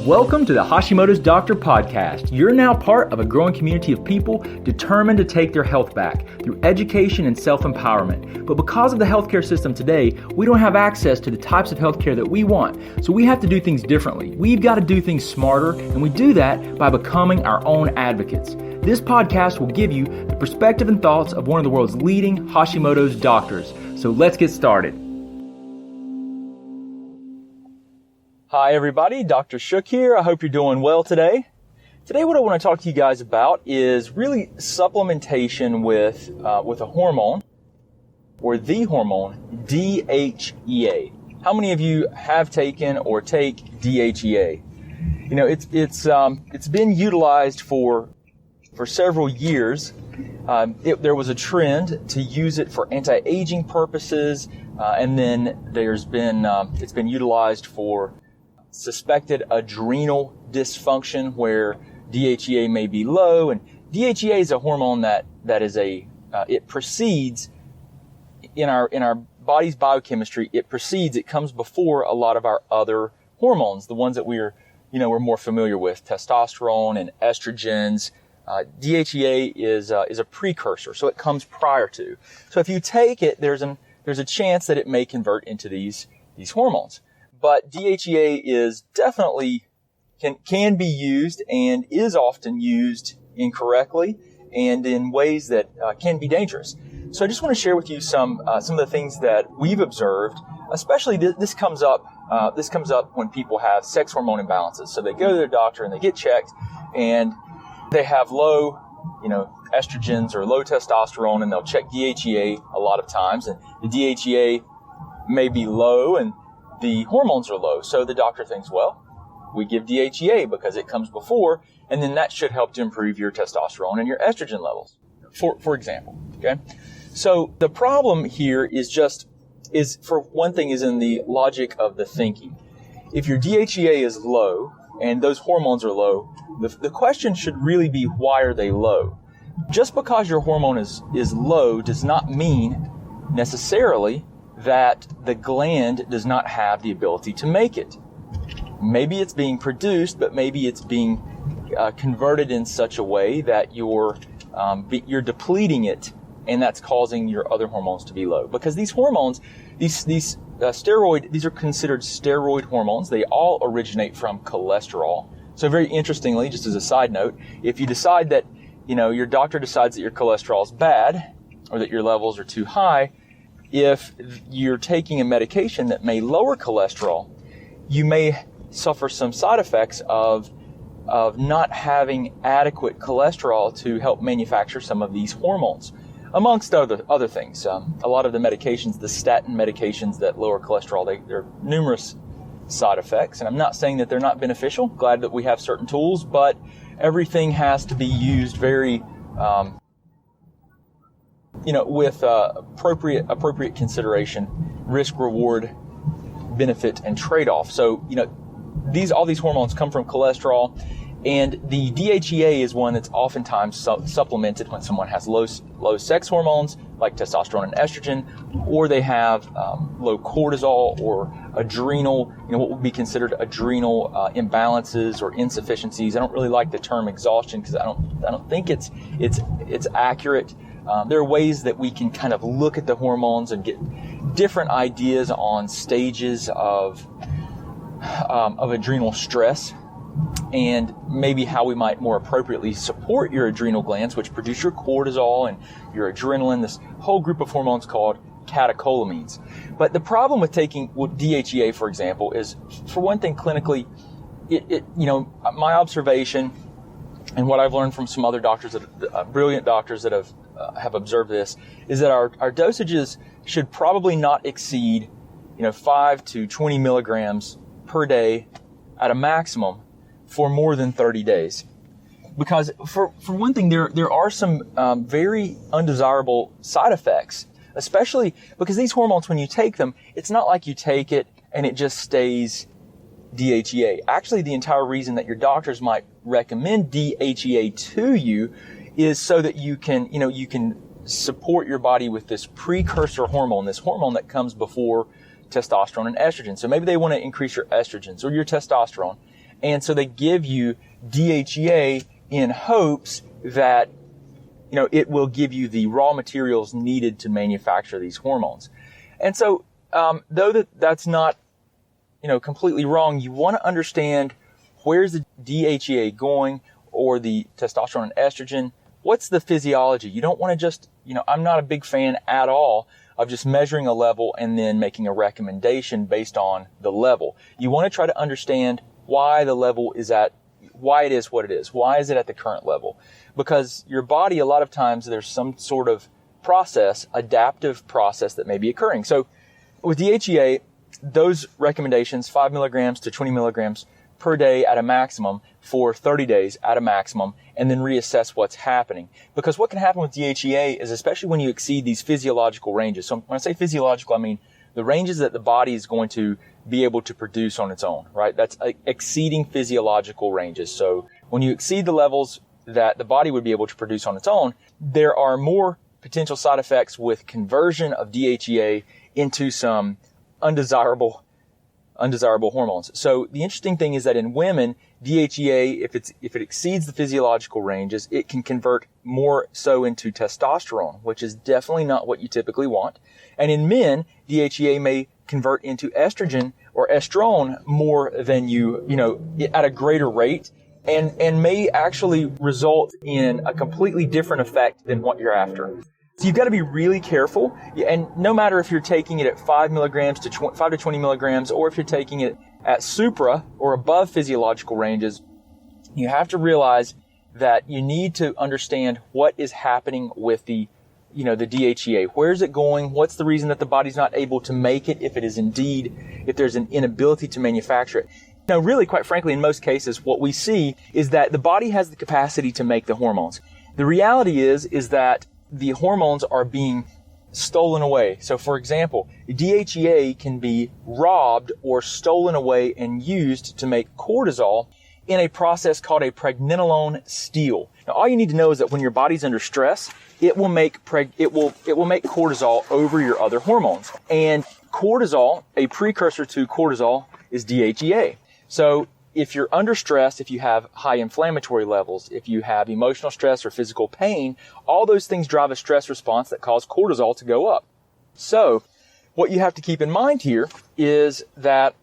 Welcome to the Hashimoto's Doctor podcast. You're now part of a growing community of people determined to take their health back through education and self-empowerment. But because of the healthcare system today, we don't have access to the types of healthcare that we want. So we have to do things differently. We've got to do things smarter, and we do that by becoming our own advocates. This podcast will give you the perspective and thoughts of one of the world's leading Hashimoto's doctors. So let's get started. Hi everybody, Dr. Shook here. I hope you're doing well today. Today what I want to talk to you guys about is really supplementation with a hormone, or the hormone, DHEA. How many of you have taken or take DHEA? You know, it's been utilized for several years. There was a trend to use it for anti-aging purposes, and then it's been utilized for suspected adrenal dysfunction where DHEA may be low. And DHEA is a hormone that is it precedes in our body's biochemistry. It comes before a lot of our other hormones, the ones that we're more familiar with, testosterone and estrogens. DHEA is a precursor, so it comes prior to. So if you take it, there's a chance that it may convert into these hormones. But DHEA is definitely can be used and is often used incorrectly and in ways that can be dangerous. So I just want to share with you some of the things that we've observed. Especially this comes up when people have sex hormone imbalances. So they go to their doctor and they get checked, and they have low, estrogens or low testosterone, and they'll check DHEA a lot of times, and the DHEA may be low and the hormones are low. So the doctor thinks, well, we give DHEA because it comes before, and then that should help to improve your testosterone and your estrogen levels, for example. Okay. So the problem here is for one thing, is in the logic of the thinking. If your DHEA is low and those hormones are low, the question should really be, why are they low? Just because your hormone is low does not mean necessarily that the gland does not have the ability to make it. Maybe it's being produced, but maybe it's being converted in such a way that you're depleting it, and that's causing your other hormones to be low. Because these hormones, these are considered steroid hormones. They all originate from cholesterol. So very interestingly, just as a side note, if you decide that, your doctor decides that your cholesterol is bad or that your levels are too high, if you're taking a medication that may lower cholesterol, you may suffer some side effects of not having adequate cholesterol to help manufacture some of these hormones, amongst other things. A lot of the medications, the statin medications that lower cholesterol, there are numerous side effects, and I'm not saying that they're not beneficial. Glad that we have certain tools, but everything has to be used very with appropriate consideration, risk, reward, benefit, and trade-off. So, all these hormones come from cholesterol, and the DHEA is one that's oftentimes supplemented when someone has low sex hormones like testosterone and estrogen, or they have low cortisol or adrenal, what would be considered adrenal imbalances or insufficiencies. I don't really like the term exhaustion because I don't think it's accurate. There are ways that we can kind of look at the hormones and get different ideas on stages of adrenal stress, and maybe how we might more appropriately support your adrenal glands, which produce your cortisol and your adrenaline, this whole group of hormones called catecholamines. But the problem with taking DHEA, for example, is, for one thing, clinically, my observation and what I've learned from some other doctors, brilliant doctors that have observed this, is that our dosages should probably not exceed 5 to 20 milligrams per day at a maximum for more than 30 days. Because for one thing, there are some very undesirable side effects, especially because these hormones, when you take them, it's not like you take it and it just stays DHEA. Actually, the entire reason that your doctors might recommend DHEA to you is so that you can support your body with this precursor hormone, this hormone that comes before testosterone and estrogen. So maybe they want to increase your estrogens or your testosterone, And so they give you DHEA in hopes that, it will give you the raw materials needed to manufacture these hormones. And so, though that's not, completely wrong, you want to understand where's the DHEA going, or the testosterone and estrogen. What's the physiology? You don't want to just, I'm not a big fan at all of just measuring a level and then making a recommendation based on the level. You want to try to understand why the level is why it is what it is. Why is it at the current level? Because your body, a lot of times, there's some sort of adaptive process that may be occurring. So with DHEA, those recommendations, 5 milligrams to 20 milligrams per day at a maximum for 30 days at a maximum, and then reassess what's happening. Because what can happen with DHEA is, especially when you exceed these physiological ranges. So when I say physiological, I mean the ranges that the body is going to be able to produce on its own, right? That's exceeding physiological ranges. So when you exceed the levels that the body would be able to produce on its own, there are more potential side effects with conversion of DHEA into some undesirable hormones. So the interesting thing is that in women, DHEA, if it exceeds the physiological ranges, it can convert more so into testosterone, which is definitely not what you typically want. And in men, DHEA may convert into estrogen or estrone more than at a greater rate, and may actually result in a completely different effect than what you're after. So you've got to be really careful, and no matter if you're taking it at 5 milligrams to 5 to 20 milligrams, or if you're taking it at supra or above physiological ranges, you have to realize that you need to understand what is happening with the DHEA. Where's it going? What's the reason that the body's not able to make it, if there's an inability to manufacture it? Now, really, quite frankly, in most cases, what we see is that the body has the capacity to make the hormones. The reality is that the hormones are being stolen away. So, for example, DHEA can be robbed or stolen away and used to make cortisol in a process called a pregnenolone steal. Now, all you need to know is that when your body's under stress, it will make cortisol over your other hormones. And cortisol, a precursor to cortisol, is DHEA. So if you're under stress, if you have high inflammatory levels, if you have emotional stress or physical pain, all those things drive a stress response that cause cortisol to go up. So what you have to keep in mind here is that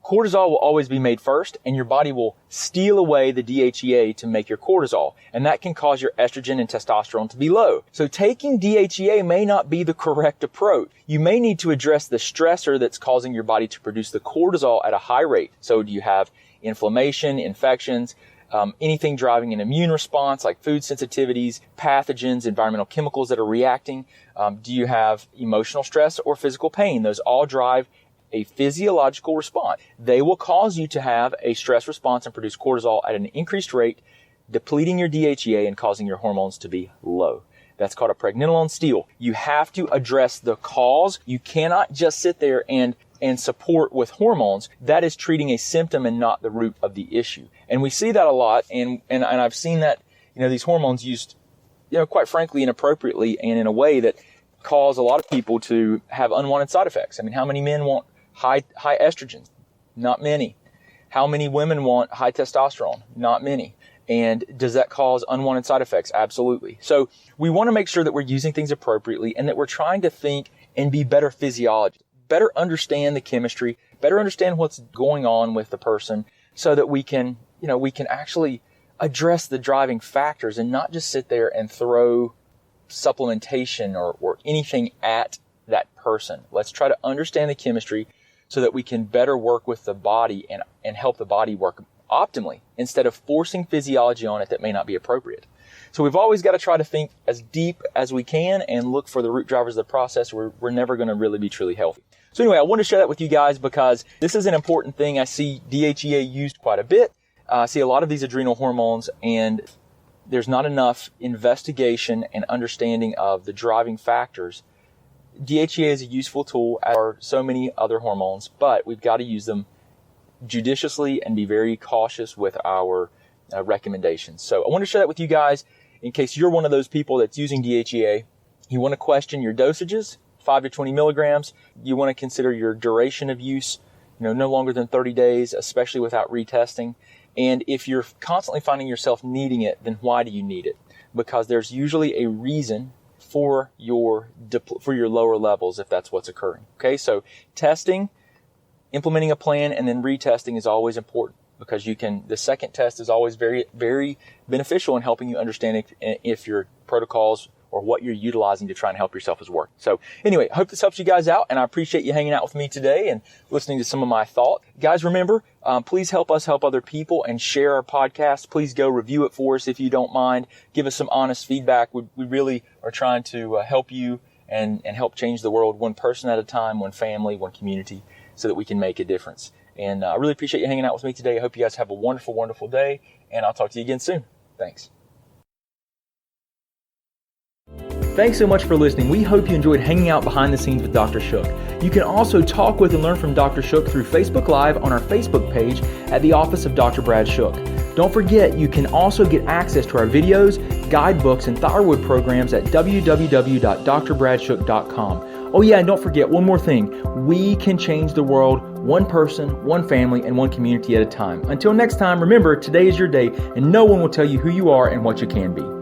cortisol will always be made first, and your body will steal away the DHEA to make your cortisol, and that can cause your estrogen and testosterone to be low. So taking DHEA may not be the correct approach. You may need to address the stressor that's causing your body to produce the cortisol at a high rate. So do you have inflammation, infections, anything driving an immune response like food sensitivities, pathogens, environmental chemicals that are reacting? Do you have emotional stress or physical pain? Those all drive a physiological response. They will cause you to have a stress response and produce cortisol at an increased rate, depleting your DHEA and causing your hormones to be low. That's called a pregnenolone steal. You have to address the cause. You cannot just sit there and support with hormones. That is treating a symptom and not the root of the issue. And we see that a lot, and I've seen that, these hormones used, quite frankly, inappropriately and in a way that cause a lot of people to have unwanted side effects. I mean, how many men want high estrogen? Not many. How many women want high testosterone? Not many. And does that cause unwanted side effects? Absolutely. So we want to make sure that we're using things appropriately and that we're trying to think and be better physiologists, better understand the chemistry, better understand what's going on with the person, so that we can actually address the driving factors and not just sit there and throw supplementation or anything at that person. Let's try to understand the chemistry so that we can better work with the body and help the body work optimally, instead of forcing physiology on it that may not be appropriate. So we've always got to try to think as deep as we can and look for the root drivers of the process. We're never going to really be truly healthy. So anyway, I want to share that with you guys because this is an important thing. I see DHEA used quite a bit. I see a lot of these adrenal hormones, and there's not enough investigation and understanding of the driving factors. DHEA is a useful tool, as are so many other hormones, but we've got to use them judiciously and be very cautious with our recommendations. So I want to share that with you guys in case you're one of those people that's using DHEA. You want to question your dosages, 5 to 20 milligrams. You want to consider your duration of use. no longer than 30 days, especially without retesting. And if you're constantly finding yourself needing it, then why do you need it? Because there's usually a reason for your lower levels if that's what's occurring. Okay, so testing, implementing a plan, and then retesting is always important, because the second test is always very, very beneficial in helping you understand if your protocols or what you're utilizing to try and help yourself is working. So anyway, I hope this helps you guys out, and I appreciate you hanging out with me today and listening to some of my thoughts. Guys, remember, please help us help other people and share our podcast. Please go review it for us if you don't mind. Give us some honest feedback. We really are trying to help you and help change the world one person at a time, one family, one community, so that we can make a difference. And I really appreciate you hanging out with me today. I hope you guys have a wonderful, wonderful day, and I'll talk to you again soon. Thanks. Thanks so much for listening. We hope you enjoyed hanging out behind the scenes with Dr. Shook. You can also talk with and learn from Dr. Shook through Facebook Live on our Facebook page at the Office of Dr. Brad Shook. Don't forget, you can also get access to our videos, guidebooks, and thyroid programs at www.drbradshook.com. Oh yeah, and don't forget one more thing. We can change the world one person, one family, and one community at a time. Until next time, remember, today is your day, and no one will tell you who you are and what you can be.